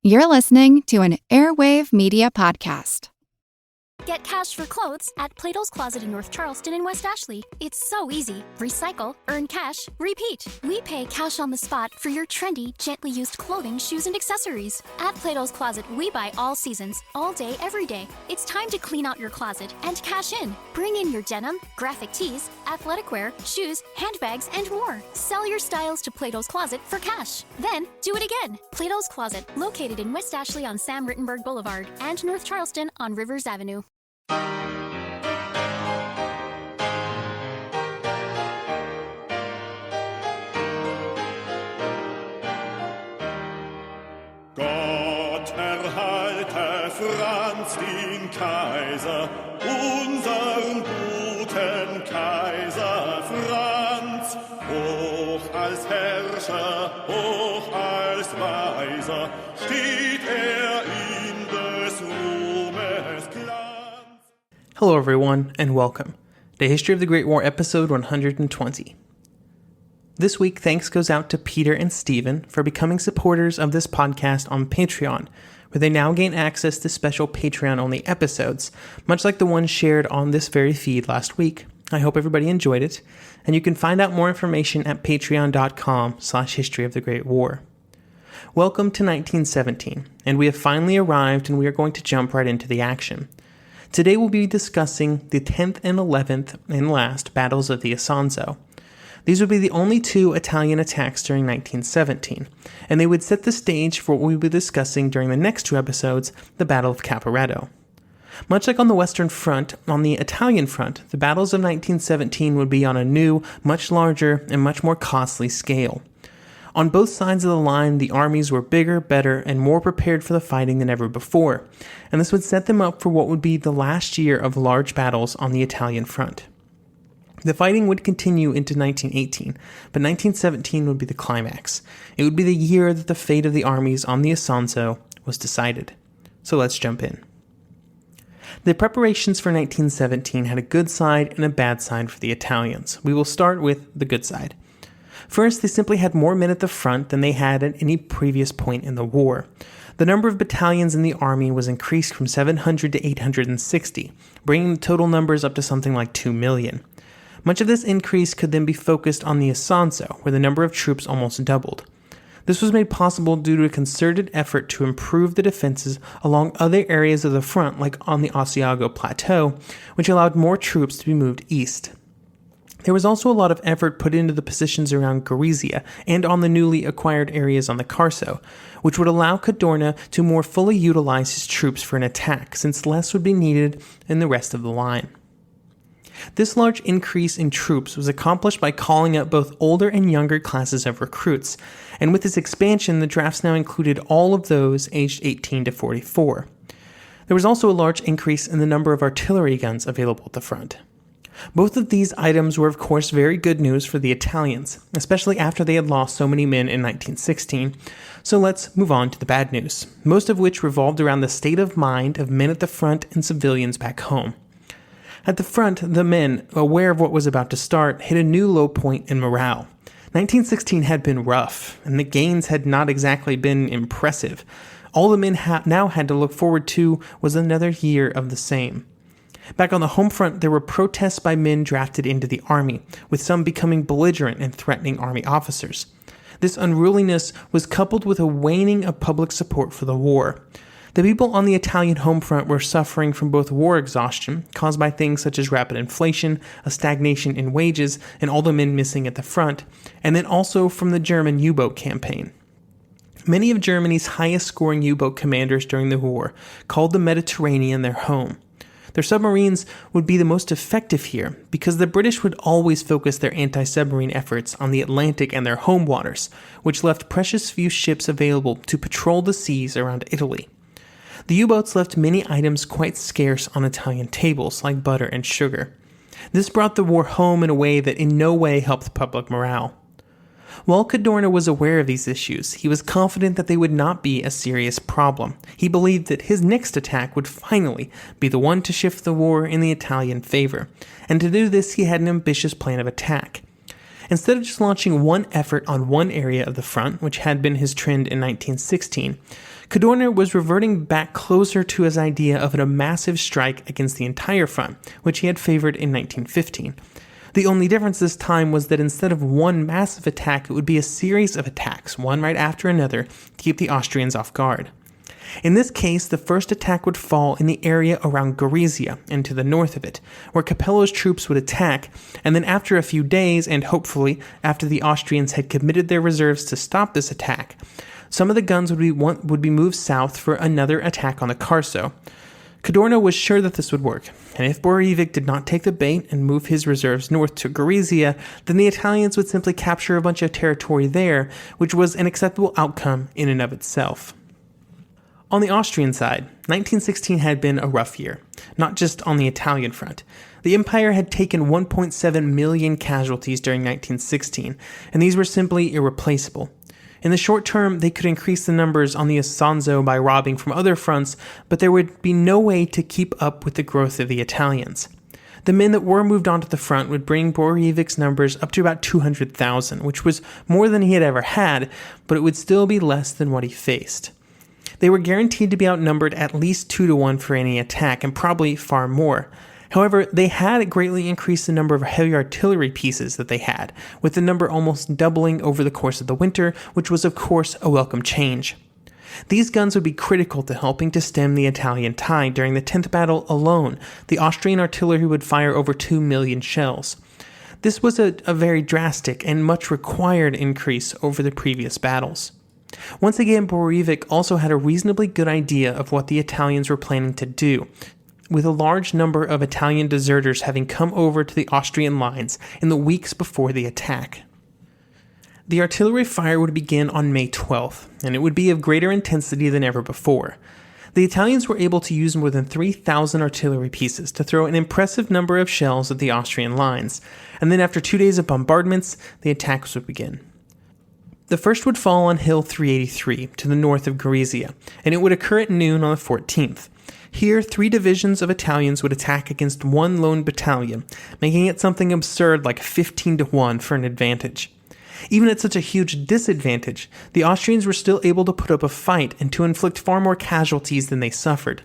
You're listening to an Airwave Media Podcast. Get cash for clothes at Plato's Closet in North Charleston and West Ashley. It's so easy. Recycle, earn cash, repeat. We pay cash on the spot for your trendy, gently used clothing, shoes, and accessories. At Plato's Closet, we buy all seasons, all day, every day. It's time to clean out your closet and cash in. Bring in your denim, graphic tees, athletic wear, shoes, handbags, and more. Sell your styles to Plato's Closet for cash. Then, do it again. Plato's Closet, located in West Ashley on Sam Rittenberg Boulevard and North Charleston on Rivers Avenue. Gott erhalte Franz den Kaiser, unseren guten Kaiser Franz, hoch als Herrscher, hoch als Weiser, steht in des Ruhmes Glanz. Hello everyone, and welcome to History of the Great War episode 120. This week, thanks goes out to Peter and Steven for becoming supporters of this podcast on Patreon, where they now gain access to special Patreon-only episodes, much like the one shared on this very feed last week. I hope everybody enjoyed it, and you can find out more information at patreon.com/History of the Great War. Welcome to 1917, and we have finally arrived, and we are going to jump right into the action. Today we'll be discussing the 10th and 11th and last battles of the Isonzo. These would be the only two Italian attacks during 1917, and they would set the stage for what we'll be discussing during the next two episodes, the Battle of Caporetto. Much like on the Western Front, on the Italian front, the battles of 1917 would be on a new, much larger, and much more costly scale. On both sides of the line, the armies were bigger, better, and more prepared for the fighting than ever before, and this would set them up for what would be the last year of large battles on the Italian front. The fighting would continue into 1918, but 1917 would be the climax. It would be the year that the fate of the armies on the Isonzo was decided. So let's jump in. The preparations for 1917 had a good side and a bad side for the Italians. We will start with the good side. First, they simply had more men at the front than they had at any previous point in the war. The number of battalions in the army was increased from 700 to 860, bringing the total numbers up to something like 2 million. Much of this increase could then be focused on the Isonzo, where the number of troops almost doubled. This was made possible due to a concerted effort to improve the defenses along other areas of the front, like on the Asiago Plateau, which allowed more troops to be moved east. There was also a lot of effort put into the positions around Gorizia and on the newly acquired areas on the Carso, which would allow Cadorna to more fully utilize his troops for an attack, since less would be needed in the rest of the line. This large increase in troops was accomplished by calling up both older and younger classes of recruits, and with this expansion, the drafts now included all of those aged 18 to 44. There was also a large increase in the number of artillery guns available at the front. Both of these items were, of course, very good news for the Italians, especially after they had lost so many men in 1916. So let's move on to the bad news, most of which revolved around the state of mind of men at the front and civilians back home. At the front, the men, aware of what was about to start, hit a new low point in morale. 1916 had been rough, and the gains had not exactly been impressive. All the men now had to look forward to was another year of the same. Back on the home front, there were protests by men drafted into the army, with some becoming belligerent and threatening army officers. This unruliness was coupled with a waning of public support for the war. The people on the Italian home front were suffering from both war exhaustion, caused by things such as rapid inflation, a stagnation in wages, and all the men missing at the front, and then also from the German U-boat campaign. Many of Germany's highest-scoring U-boat commanders during the war called the Mediterranean their home. Their submarines would be the most effective here because the British would always focus their anti-submarine efforts on the Atlantic and their home waters, which left precious few ships available to patrol the seas around Italy. The U-boats left many items quite scarce on Italian tables, like butter and sugar. This brought the war home in a way that in no way helped public morale. While Cadorna was aware of these issues, he was confident that they would not be a serious problem. He believed that his next attack would finally be the one to shift the war in the Italian favor, and to do this he had an ambitious plan of attack. Instead of just launching one effort on one area of the front, which had been his trend in 1916, Cadorna was reverting back closer to his idea of a massive strike against the entire front, which he had favored in 1915. The only difference this time was that instead of one massive attack, it would be a series of attacks, one right after another, to keep the Austrians off guard. In this case, the first attack would fall in the area around Gorizia and to the north of it, where Capello's troops would attack, and then after a few days, and hopefully after the Austrians had committed their reserves to stop this attack, some of the guns would be moved south for another attack on the Carso. Cadorna was sure that this would work, and if Borojevic did not take the bait and move his reserves north to Gorizia, then the Italians would simply capture a bunch of territory there, which was an acceptable outcome in and of itself. On the Austrian side, 1916 had been a rough year, not just on the Italian front. The Empire had taken 1.7 million casualties during 1916, and these were simply irreplaceable. In the short term, they could increase the numbers on the Isonzo by robbing from other fronts, but there would be no way to keep up with the growth of the Italians. The men that were moved onto the front would bring Borojevic's numbers up to about 200,000, which was more than he had ever had, but it would still be less than what he faced. They were guaranteed to be outnumbered at least 2-1 for any attack, and probably far more. However, they had greatly increased the number of heavy artillery pieces that they had, with the number almost doubling over the course of the winter, which was of course a welcome change. These guns would be critical to helping to stem the Italian tide. During the 10th battle alone, the Austrian artillery would fire over 2 million shells. This was a very drastic and much required increase over the previous battles. Once again, Borojevic also had a reasonably good idea of what the Italians were planning to do, with a large number of Italian deserters having come over to the Austrian lines in the weeks before the attack. The artillery fire would begin on May 12th, and it would be of greater intensity than ever before. The Italians were able to use more than 3,000 artillery pieces to throw an impressive number of shells at the Austrian lines, and then after 2 days of bombardments, the attacks would begin. The first would fall on Hill 383 to the north of Gorizia, and it would occur at noon on the 14th. Here, 3 divisions of Italians would attack against one lone battalion, making it something absurd like 15-1 for an advantage. Even at such a huge disadvantage, the Austrians were still able to put up a fight and to inflict far more casualties than they suffered.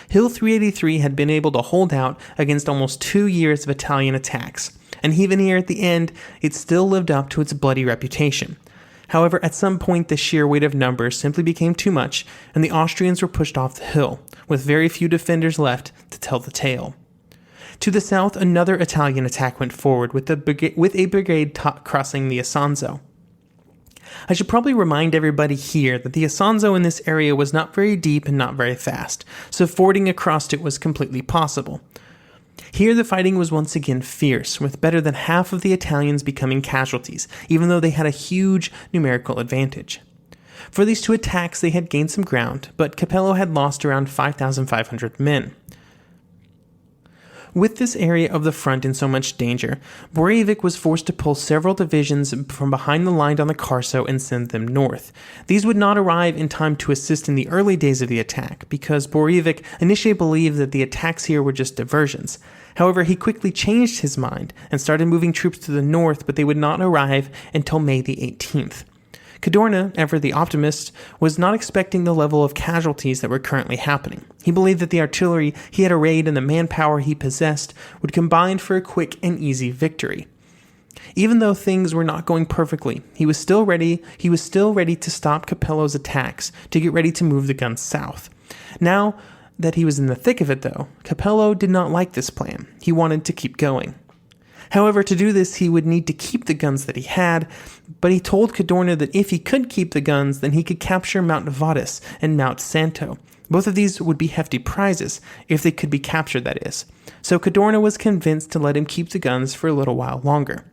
Hill 383 had been able to hold out against almost 2 years of Italian attacks, and even here at the end, it still lived up to its bloody reputation. However, at some point the sheer weight of numbers simply became too much, and the Austrians were pushed off the hill, with very few defenders left to tell the tale. To the south, another Italian attack went forward with a brigade crossing the Isonzo. I should probably remind everybody here that the Isonzo in this area was not very deep and not very fast, so fording across it was completely possible. Here the fighting was once again fierce, with better than half of the Italians becoming casualties, even though they had a huge numerical advantage. For these 2 attacks they had gained some ground, but Capello had lost around 5,500 men. With this area of the front in so much danger, Borojevic was forced to pull several divisions from behind the line on the Carso and send them north. These would not arrive in time to assist in the early days of the attack, because Borojevic initially believed that the attacks here were just diversions. However, he quickly changed his mind and started moving troops to the north, but they would not arrive until May the 18th. Cadorna, ever the optimist, was not expecting the level of casualties that were currently happening. He believed that the artillery he had arrayed and the manpower he possessed would combine for a quick and easy victory. Even though things were not going perfectly, he was still ready to stop Capello's attacks, to get ready to move the guns south. Now that he was in the thick of it, though, Capello did not like this plan. He wanted to keep going. However, to do this, he would need to keep the guns that he had, but he told Cadorna that if he could keep the guns, then he could capture Mount Vadis and Mount Santo. Both of these would be hefty prizes, if they could be captured, that is. So Cadorna was convinced to let him keep the guns for a little while longer.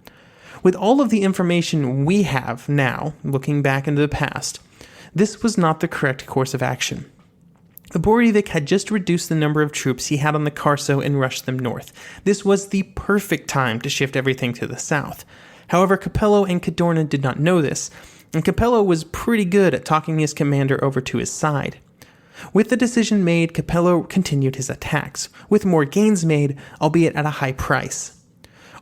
With all of the information we have now, looking back into the past, this was not the correct course of action. Borojevic had just reduced the number of troops he had on the Carso and rushed them north. This was the perfect time to shift everything to the south. However, Capello and Cadorna did not know this, and Capello was pretty good at talking his commander over to his side. With the decision made, Capello continued his attacks, with more gains made, albeit at a high price.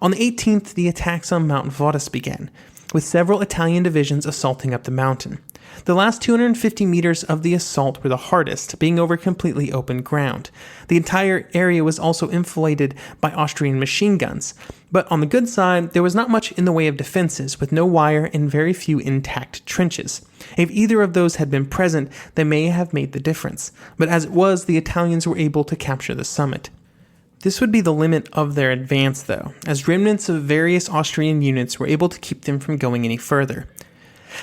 On the 18th, the attacks on Mount Varus began, with several Italian divisions assaulting up the mountain. The last 250 meters of the assault were the hardest, being over completely open ground. The entire area was also inflated by Austrian machine guns, but on the good side, there was not much in the way of defenses, with no wire and very few intact trenches. If either of those had been present, they may have made the difference, but as it was, the Italians were able to capture the summit. This would be the limit of their advance, though, as remnants of various Austrian units were able to keep them from going any further.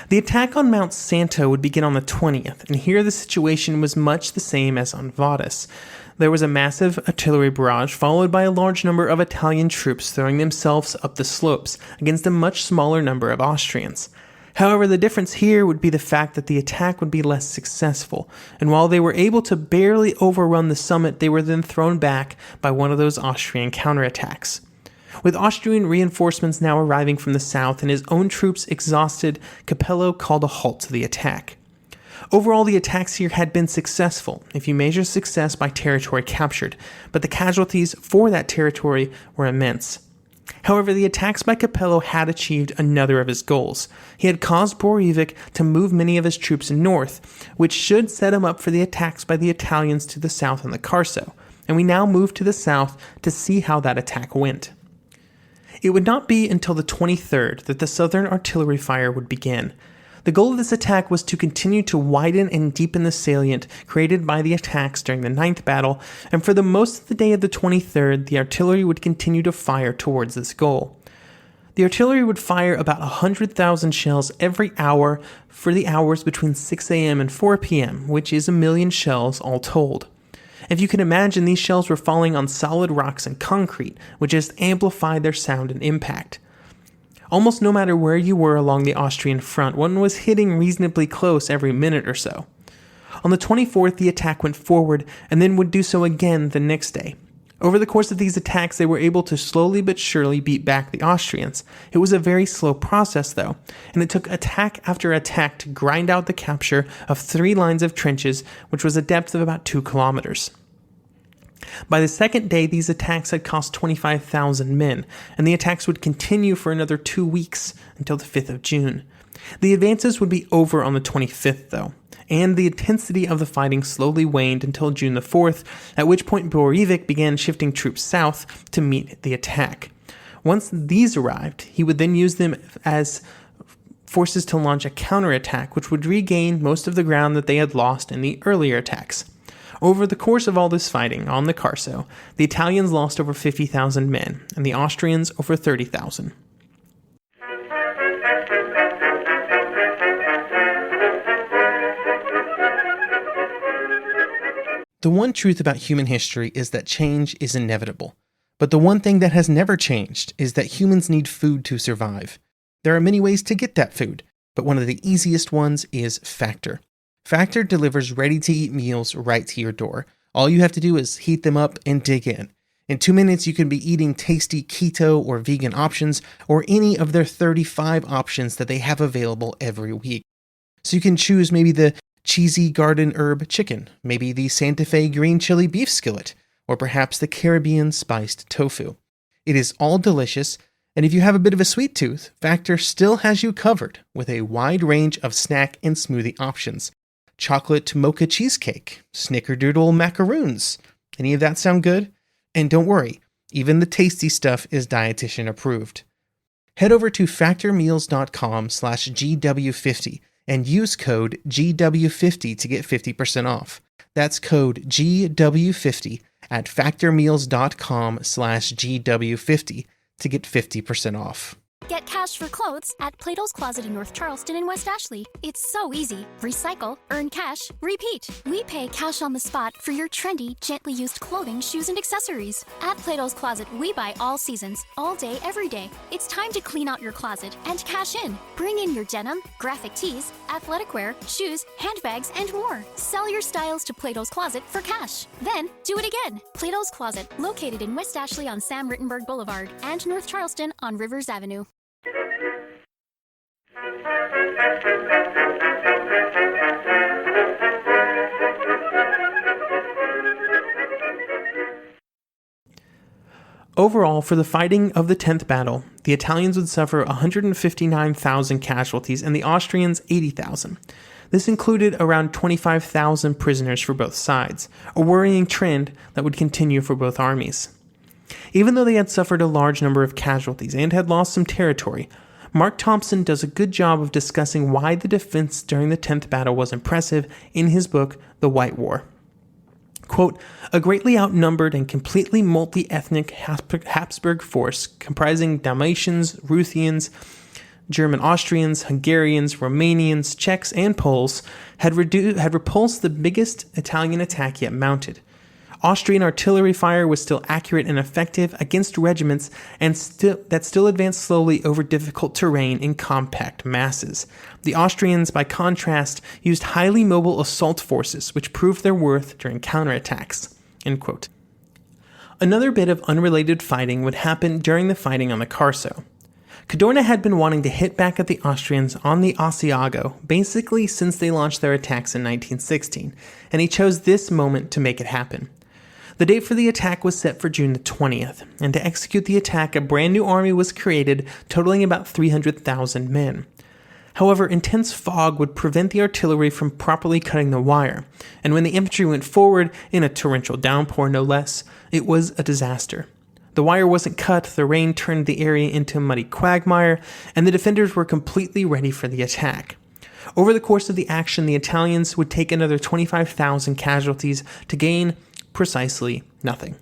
The attack on Mount Santo would begin on the 20th, and here the situation was much the same as on Varus. There was a massive artillery barrage followed by a large number of Italian troops throwing themselves up the slopes against a much smaller number of Austrians. However, the difference here would be the fact that the attack would be less successful, and while they were able to barely overrun the summit, they were then thrown back by one of those Austrian counterattacks. With Austrian reinforcements now arriving from the south and his own troops exhausted, Capello called a halt to the attack. Overall, the attacks here had been successful, if you measure success by territory captured, but the casualties for that territory were immense. However, the attacks by Capello had achieved another of his goals. He had caused Borovic to move many of his troops north, which should set him up for the attacks by the Italians to the south on the Carso, and we now move to the south to see how that attack went. It would not be until the 23rd that the southern artillery fire would begin. The goal of this attack was to continue to widen and deepen the salient created by the attacks during the 9th battle, and for the most of the day of the 23rd, the artillery would continue to fire towards this goal. The artillery would fire about 100,000 shells every hour for the hours between 6 a.m. and 4 p.m., which is 1 million shells all told. If you can imagine, these shells were falling on solid rocks and concrete, which just amplified their sound and impact. Almost no matter where you were along the Austrian front, one was hitting reasonably close every minute or so. On the 24th, the attack went forward, and then would do so again the next day. Over the course of these attacks, they were able to slowly but surely beat back the Austrians. It was a very slow process, though, and it took attack after attack to grind out the capture of 3 lines of trenches, which was a depth of about 2 kilometers. By the second day, these attacks had cost 25,000 men, and the attacks would continue for another 2 weeks until the 5th of June. The advances would be over on the 25th, though, and the intensity of the fighting slowly waned until June the 4th, at which point Borovic began shifting troops south to meet the attack. Once these arrived, he would then use them as forces to launch a counterattack, which would regain most of the ground that they had lost in the earlier attacks. Over the course of all this fighting on the Carso, the Italians lost over 50,000 men, and the Austrians over 30,000. The one truth about human history is that change is inevitable. But the one thing that has never changed is that humans need food to survive. There are many ways to get that food, but one of the easiest ones is Factor. Factor delivers ready-to-eat meals right to your door. All you have to do is heat them up and dig in. In 2 minutes, you can be eating tasty keto or vegan options, or any of their 35 options that they have available every week. So you can choose maybe the cheesy garden herb chicken, maybe the Santa Fe green chili beef skillet, or perhaps the Caribbean spiced tofu. It is all delicious, and if you have a bit of a sweet tooth, Factor still has you covered with a wide range of snack and smoothie options. Chocolate mocha cheesecake, snickerdoodle macaroons. Any of that sound good? And don't worry, even the tasty stuff is dietitian approved. Head over to factormeals.com/GW50 and use code GW50 to get 50% off. That's code GW50 at factormeals.com/GW50 to get 50% off. Get cash for clothes at Plato's Closet in North Charleston and West Ashley. It's so easy. Recycle, earn cash, repeat. We pay cash on the spot for your trendy, gently used clothing, shoes, and accessories. At Plato's Closet, we buy all seasons, all day, every day. It's time to clean out your closet and cash in. Bring in your denim, graphic tees, athletic wear, shoes, handbags, and more. Sell your styles to Plato's Closet for cash. Then, do it again. Plato's Closet, located in West Ashley on Sam Rittenberg Boulevard and North Charleston on Rivers Avenue. Overall, for the fighting of the 10th battle, the Italians would suffer 159,000 casualties and the Austrians 80,000. This included around 25,000 prisoners for both sides, a worrying trend that would continue for both armies. Even though they had suffered a large number of casualties and had lost some territory, Mark Thompson does a good job of discussing why the defense during the 10th battle was impressive in his book, The White War. Quote, a greatly outnumbered and completely multi-ethnic Habsburg force comprising Dalmatians, Ruthians, German Austrians, Hungarians, Romanians, Czechs, and Poles had repulsed the biggest Italian attack yet mounted. Austrian artillery fire was still accurate and effective against regiments that still advanced slowly over difficult terrain in compact masses. The Austrians, by contrast, used highly mobile assault forces, which proved their worth during counterattacks. End quote. Another bit of unrelated fighting would happen during the fighting on the Carso. Cadorna had been wanting to hit back at the Austrians on the Asiago basically since they launched their attacks in 1916, and he chose this moment to make it happen. The date for the attack was set for June the 20th, and to execute the attack, a brand new army was created, totaling about 300,000 men. However, intense fog would prevent the artillery from properly cutting the wire, and when the infantry went forward, in a torrential downpour no less, it was a disaster. The wire wasn't cut, the rain turned the area into a muddy quagmire, and the defenders were completely ready for the attack. Over the course of the action, the Italians would take another 25,000 casualties to gain precisely nothing.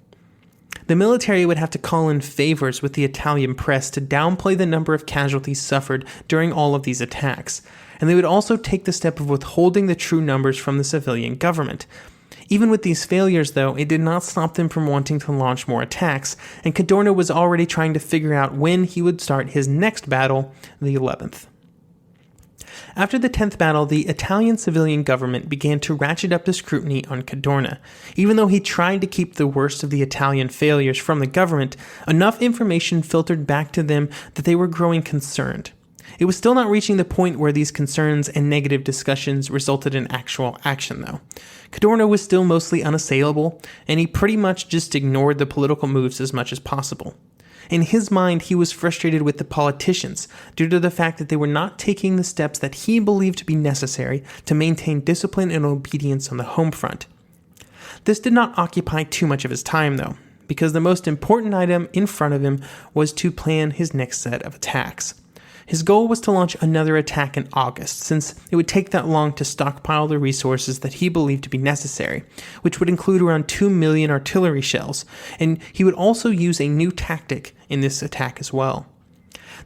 The military would have to call in favors with the Italian press to downplay the number of casualties suffered during all of these attacks, and they would also take the step of withholding the true numbers from the civilian government. Even with these failures, though, it did not stop them from wanting to launch more attacks, and Cadorna was already trying to figure out when he would start his next battle, the 11th. After the 10th battle, the Italian civilian government began to ratchet up the scrutiny on Cadorna. Even though he tried to keep the worst of the Italian failures from the government, enough information filtered back to them that they were growing concerned. It was still not reaching the point where these concerns and negative discussions resulted in actual action, though. Cadorna was still mostly unassailable, and he pretty much just ignored the political moves as much as possible. In his mind, he was frustrated with the politicians due to the fact that they were not taking the steps that he believed to be necessary to maintain discipline and obedience on the home front. This did not occupy too much of his time, though, because the most important item in front of him was to plan his next set of attacks. His goal was to launch another attack in August, since it would take that long to stockpile the resources that he believed to be necessary, which would include around 2 million artillery shells, and he would also use a new tactic in this attack as well.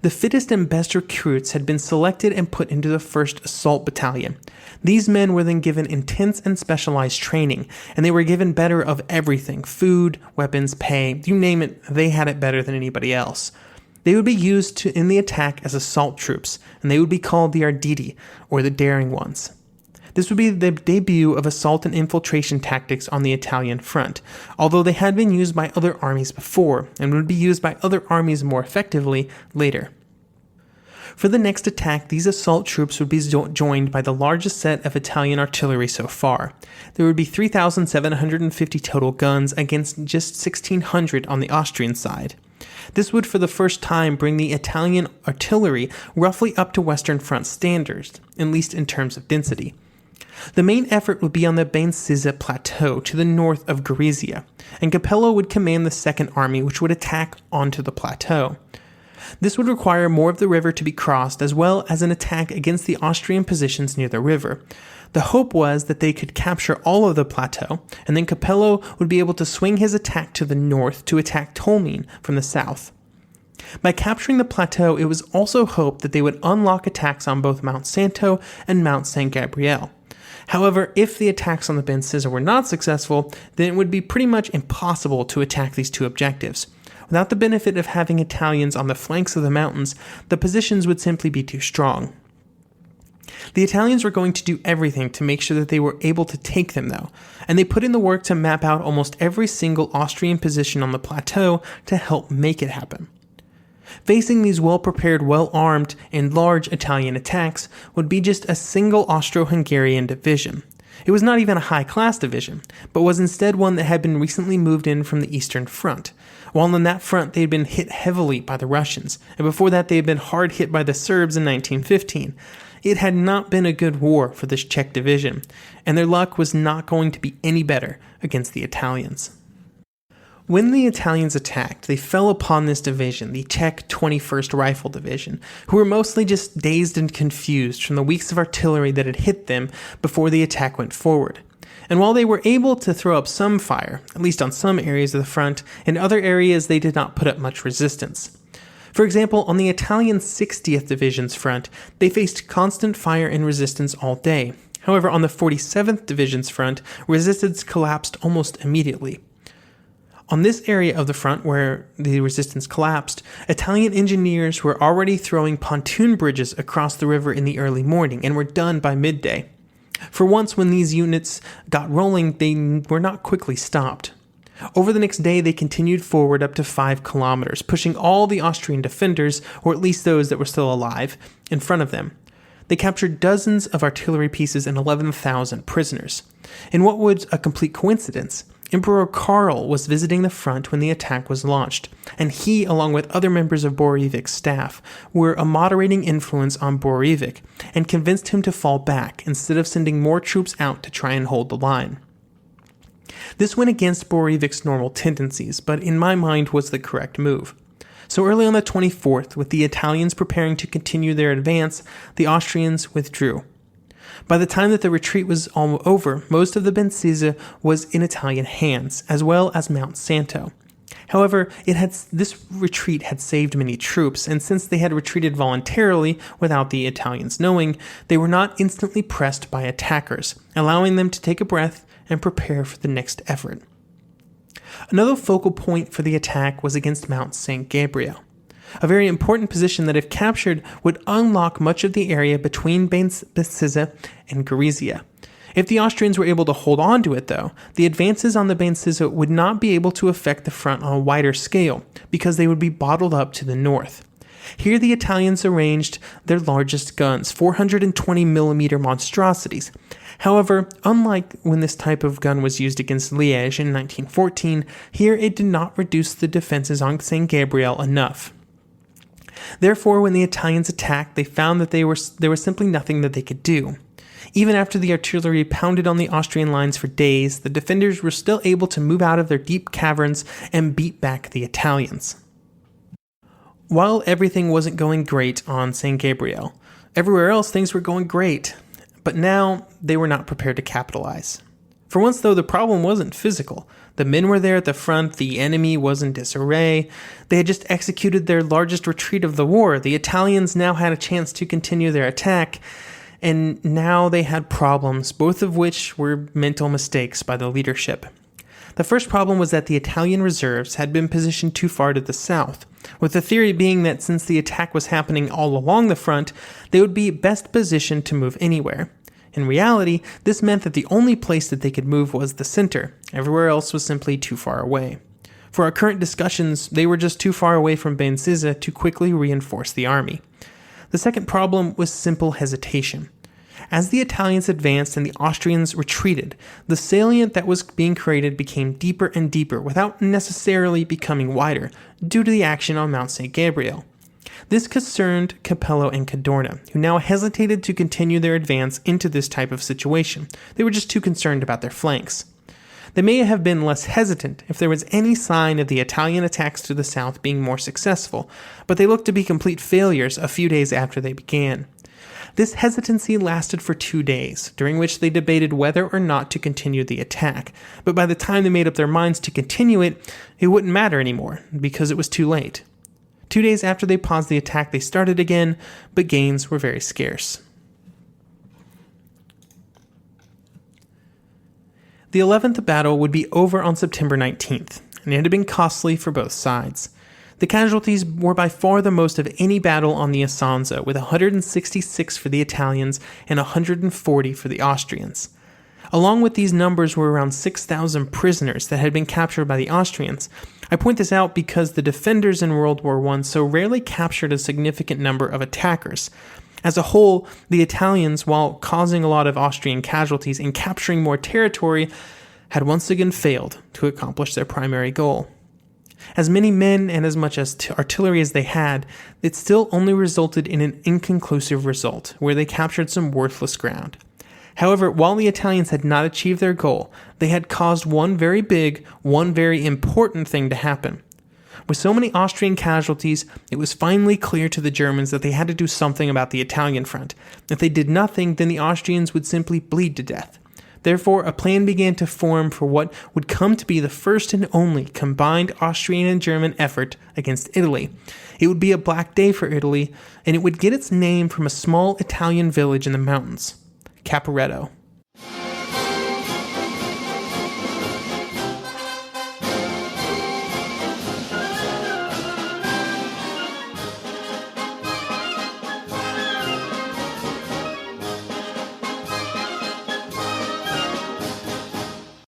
The fittest and best recruits had been selected and put into the 1st Assault Battalion. These men were then given intense and specialized training, and they were given better of everything: food, weapons, pay, you name it, they had it better than anybody else. They would be used in the attack as assault troops, and they would be called the Arditi, or the Daring Ones. This would be the debut of assault and infiltration tactics on the Italian front, although they had been used by other armies before, and would be used by other armies more effectively later. For the next attack, these assault troops would be joined by the largest set of Italian artillery so far. There would be 3,750 total guns against just 1,600 on the Austrian side. This would for the first time bring the Italian artillery roughly up to Western Front standards, at least in terms of density. The main effort would be on the Bensizza Plateau to the north of Gorizia, and Capello would command the Second Army, which would attack onto the plateau. This would require more of the river to be crossed, as well as an attack against the Austrian positions near the river. The hope was that they could capture all of the plateau, and then Capello would be able to swing his attack to the north to attack Tolmin from the south. By capturing the plateau, it was also hoped that they would unlock attacks on both Mount Santo and Mount San Gabriele. However, if the attacks on the Bensizza were not successful, then it would be pretty much impossible to attack these two objectives. Without the benefit of having Italians on the flanks of the mountains, the positions would simply be too strong. The Italians were going to do everything to make sure that they were able to take them, though, and they put in the work to map out almost every single Austrian position on the plateau to help make it happen. Facing these well-prepared, well-armed, and large Italian attacks would be just a single Austro-Hungarian division. It was not even a high-class division, but was instead one that had been recently moved in from the Eastern Front. While on that front they had been hit heavily by the Russians, and before that they had been hard hit by the Serbs in 1915. It had not been a good war for this Czech division, and their luck was not going to be any better against the Italians. When the Italians attacked, they fell upon this division, the Czech 21st Rifle Division, who were mostly just dazed and confused from the weeks of artillery that had hit them before the attack went forward. And while they were able to throw up some fire, at least on some areas of the front, in other areas they did not put up much resistance. For example, on the Italian 60th Division's front, they faced constant fire and resistance all day. However, on the 47th Division's front, resistance collapsed almost immediately. On this area of the front where the resistance collapsed, Italian engineers were already throwing pontoon bridges across the river in the early morning and were done by midday. For once, when these units got rolling, they were not quickly stopped. Over the next day, they continued forward up to 5 kilometers, pushing all the Austrian defenders, or at least those that were still alive, in front of them. They captured dozens of artillery pieces and 11,000 prisoners. In what was a complete coincidence, Emperor Karl was visiting the front when the attack was launched, and he, along with other members of Borovik's staff, were a moderating influence on Borivik and convinced him to fall back instead of sending more troops out to try and hold the line. This went against Borovik's normal tendencies, but in my mind was the correct move. So early on the 24th, with the Italians preparing to continue their advance, the Austrians withdrew. By the time that the retreat was all over, most of the Bensizza was in Italian hands, as well as Mount Santo. However, this retreat had saved many troops, and since they had retreated voluntarily without the Italians knowing, they were not instantly pressed by attackers, allowing them to take a breath and prepare for the next effort. Another focal point for the attack was against Mount St. Gabriel, a very important position that, if captured, would unlock much of the area between Bensizza and Gorizia. If the Austrians were able to hold on to it, though, the advances on the Bensizza would not be able to affect the front on a wider scale, because they would be bottled up to the north. Here the Italians arranged their largest guns, 420mm monstrosities. However, unlike when this type of gun was used against Liège in 1914, here it did not reduce the defenses on St. Gabriel enough. Therefore, when the Italians attacked, they found that there was simply nothing that they could do. Even after the artillery pounded on the Austrian lines for days, the defenders were still able to move out of their deep caverns and beat back the Italians. While everything wasn't going great on St. Gabriel, everywhere else things were going great. But now they were not prepared to capitalize. For once, though, the problem wasn't physical. The men were there at the front, the enemy was in disarray. They had just executed their largest retreat of the war. The Italians now had a chance to continue their attack, and now they had problems, both of which were mental mistakes by the leadership. The first problem was that the Italian reserves had been positioned too far to the south, with the theory being that since the attack was happening all along the front, they would be best positioned to move anywhere. In reality, this meant that the only place that they could move was the center. Everywhere else was simply too far away. For our current discussions, they were just too far away from Bensizza to quickly reinforce the army. The second problem was simple hesitation. As the Italians advanced and the Austrians retreated, the salient that was being created became deeper and deeper without necessarily becoming wider, due to the action on Mount St. Gabriel. This concerned Capello and Cadorna, who now hesitated to continue their advance into this type of situation. They were just too concerned about their flanks. They may have been less hesitant if there was any sign of the Italian attacks to the south being more successful, but they looked to be complete failures a few days after they began. This hesitancy lasted for 2 days, during which they debated whether or not to continue the attack, but by the time they made up their minds to continue it, it wouldn't matter anymore, because it was too late. 2 days after they paused the attack, they started again, but gains were very scarce. The 11th battle would be over on September 19th, and it had been costly for both sides. The casualties were by far the most of any battle on the Isonzo, with 166 for the Italians and 140 for the Austrians. Along with these numbers were around 6,000 prisoners that had been captured by the Austrians. I point this out because the defenders in World War I so rarely captured a significant number of attackers. As a whole, the Italians, while causing a lot of Austrian casualties and capturing more territory, had once again failed to accomplish their primary goal. As many men and as much as artillery as they had, it still only resulted in an inconclusive result, where they captured some worthless ground. However, while the Italians had not achieved their goal, they had caused one very big, one very important thing to happen. With so many Austrian casualties, it was finally clear to the Germans that they had to do something about the Italian front. If they did nothing, then the Austrians would simply bleed to death. Therefore, a plan began to form for what would come to be the first and only combined Austrian and German effort against Italy. It would be a black day for Italy, and it would get its name from a small Italian village in the mountains, Caporetto.